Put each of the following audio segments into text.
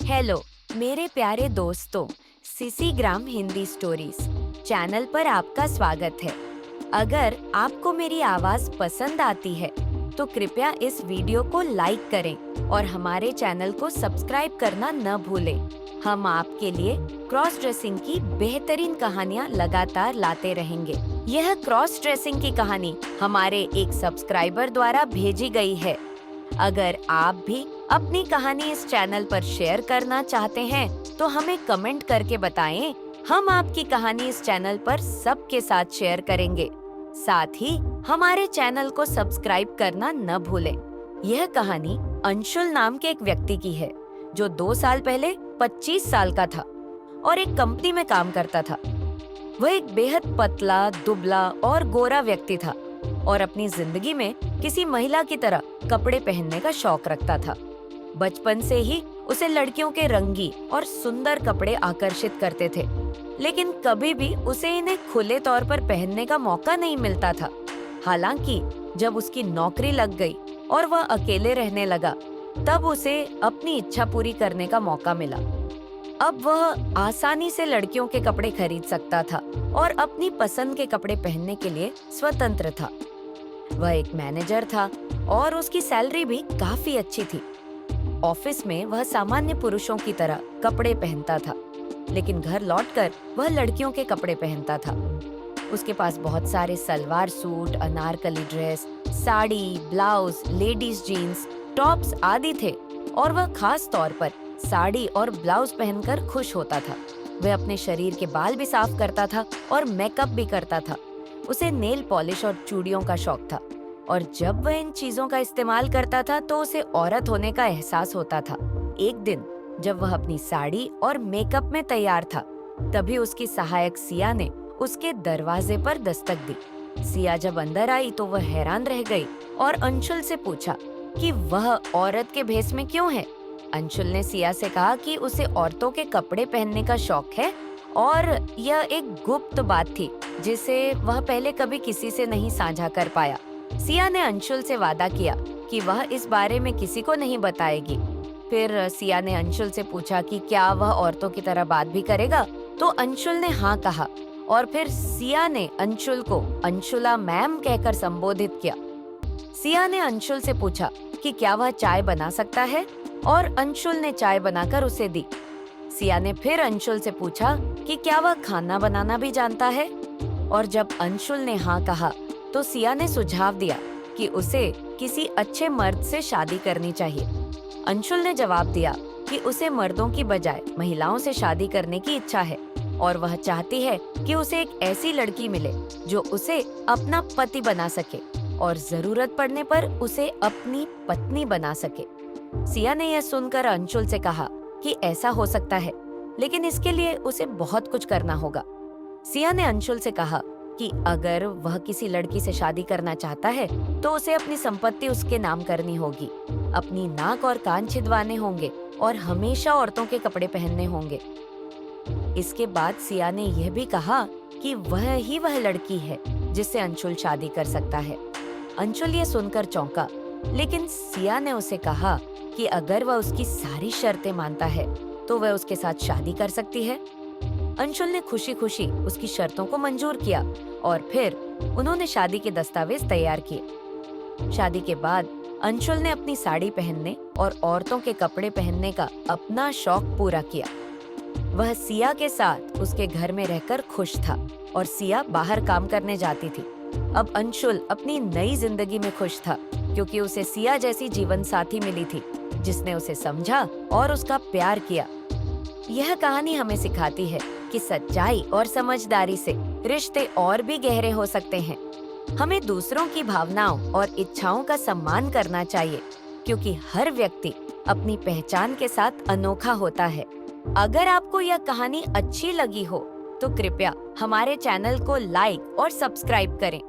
Hello मेरे प्यारे दोस्तों, सिसीग्राम हिंदी स्टोरीज चैनल पर आपका स्वागत है। अगर आपको मेरी आवाज पसंद आती है तो कृपया इस वीडियो को लाइक करें और हमारे चैनल को सब्सक्राइब करना न भूलें। हम आपके लिए क्रॉस ड्रेसिंग की बेहतरीन कहानियाँ लगातार लाते रहेंगे। यह क्रॉस ड्रेसिंग की कहानी हमारे एक सब्सक्राइबर द्वारा भेजी गई है। अगर आप भी अपनी कहानी इस चैनल पर शेयर करना चाहते हैं तो हमें कमेंट करके बताएं। हम आपकी कहानी इस चैनल पर सबके साथ शेयर करेंगे। साथ ही हमारे चैनल को सब्सक्राइब करना न भूलें। यह कहानी अंशुल नाम के एक व्यक्ति की है जो 2 साल पहले 25 साल का था और एक कंपनी में काम करता था। वह एक बेहद पतला, दुबला और गोरा व्यक्ति था और अपनी जिंदगी में किसी महिला की तरह कपड़े पहनने का शौक रखता था। बचपन से ही उसे लड़कियों के रंगी और सुंदर कपड़े आकर्षित करते थे, लेकिन कभी भी उसे इन्हें खुले तौर पर पहनने का मौका नहीं मिलता था। हालांकि जब उसकी नौकरी लग गई और वह अकेले रहने लगा, तब उसे अपनी इच्छा पूरी करने का मौका मिला। अब वह आसानी से लड़कियों के कपड़े खरीद सकता था और अपनी पसंद के कपड़े पहनने के लिए स्वतंत्र था। वह एक मैनेजर था और उसकी सैलरी भी काफी अच्छी थी। ऑफिस में वह सामान्य पुरुषों की तरह कपड़े पहनता था, लेकिन घर लौटकर वह लड़कियों के कपड़े पहनता था। उसके पास बहुत सारे salwar suit, anarkali dress, sari, blouse, ladies jeans, tops आदि थे और वह खास तौर पर साड़ी और ब्लाउज पहनकर खुश होता था। वह अपने शरीर के बाल भी साफ करता था और मेकअप भी करता था। उसे नेल पॉलिश और चूड़ियों का शौक था और जब वह इन चीजों का इस्तेमाल करता था तो उसे औरत होने का एहसास होता था। एक दिन जब वह अपनी साड़ी और मेकअप में तैयार था, तभी उसकी सहायक सिया ने उसके दरवाजे पर दस्तक दी। सिया जब अंदर आई तो वह हैरान रह गई और अंशुल से पूछा कि वह औरत के भेष में क्यों है। अंशुल ने सिया से कहा कि उसे औरतों के कपड़े पहनने का शौक है और यह एक गुप्त बात थी जिसे वह पहले कभी किसी से नहीं साझा कर पाया। सिया ने अंशुल से वादा किया कि वह इस बारे में किसी को नहीं बताएगी। फिर सिया ने अंशुल से पूछा कि क्या वह औरतों की तरह बात भी करेगा, तो अंशुल ने हाँ कहा और फिर सिया ने अंशुल को अंशुला मैम कहकर संबोधित किया। सिया ने अंशुल से पूछा कि क्या वह चाय बना सकता है और अंशुल ने चाय बनाकर उसे दी। सिया ने फिर अंशुल से पूछा कि क्या वह खाना बनाना भी जानता है और जब अंशुल ने हाँ कहा तो सिया ने सुझाव दिया कि उसे किसी अच्छे मर्द से शादी करनी चाहिए। अंशुल ने जवाब दिया कि उसे मर्दों की बजाय महिलाओं से शादी करने की इच्छा है और वह चाहती है कि उसे एक ऐसी लड़की मिले जो उसे अपना पति बना सके और जरूरत पड़ने पर उसे अपनी पत्नी बना सके। सिया ने यह सुनकर अंशुल से कहा कि ऐसा हो सकता है, लेकिन इसके लिए उसे बहुत कुछ करना होगा। सिया ने अंशुल से कहा कि अगर वह किसी लड़की से शादी करना चाहता है तो उसे अपनी संपत्ति उसके नाम करनी होगी, अपनी नाक और कान छिदवाने होंगे और हमेशा औरतों के कपड़े पहनने होंगे। इसके बाद सिया ने यह भी कहा कि वह लड़की है जिससे अंशुल शादी कर सकता है। अंशुल ये सुनकर चौंका, लेकिन सिया ने उसे कहा कि अगर वह उसकी सारी शर्तें मानता है तो वह उसके साथ शादी कर सकती है। अंशुल ने खुशी खुशी उसकी शर्तों को मंजूर किया और फिर उन्होंने शादी के दस्तावेज तैयार किए। शादी के बाद अंशुल ने अपनी साड़ी पहनने और औरतों के कपड़े पहनने का अपना शौक पूरा किया। वह सिया के साथ उसके घर में रहकर खुश था और सिया बाहर काम करने जाती थी। अब अंशुल अपनी नई जिंदगी में खुश था क्योंकि उसे सिया जैसी जीवन साथी मिली थी जिसने उसे समझा और उसका प्यार किया। यह कहानी हमें सिखाती है कि सच्चाई और समझदारी से रिश्ते और भी गहरे हो सकते हैं। हमें दूसरों की भावनाओं और इच्छाओं का सम्मान करना चाहिए क्योंकि हर व्यक्ति अपनी पहचान के साथ अनोखा होता है। अगर आपको यह कहानी अच्छी लगी हो तो कृपया हमारे चैनल को लाइक और सब्सक्राइब करें।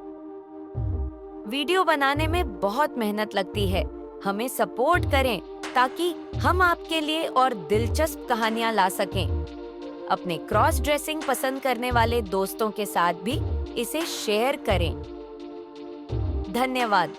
वीडियो बनाने में बहुत मेहनत लगती है। हमें सपोर्ट करें ताकि हम आपके लिए और दिलचस्प कहानियां ला सकें। अपने क्रॉस ड्रेसिंग पसंद करने वाले दोस्तों के साथ भी इसे शेयर करें। धन्यवाद।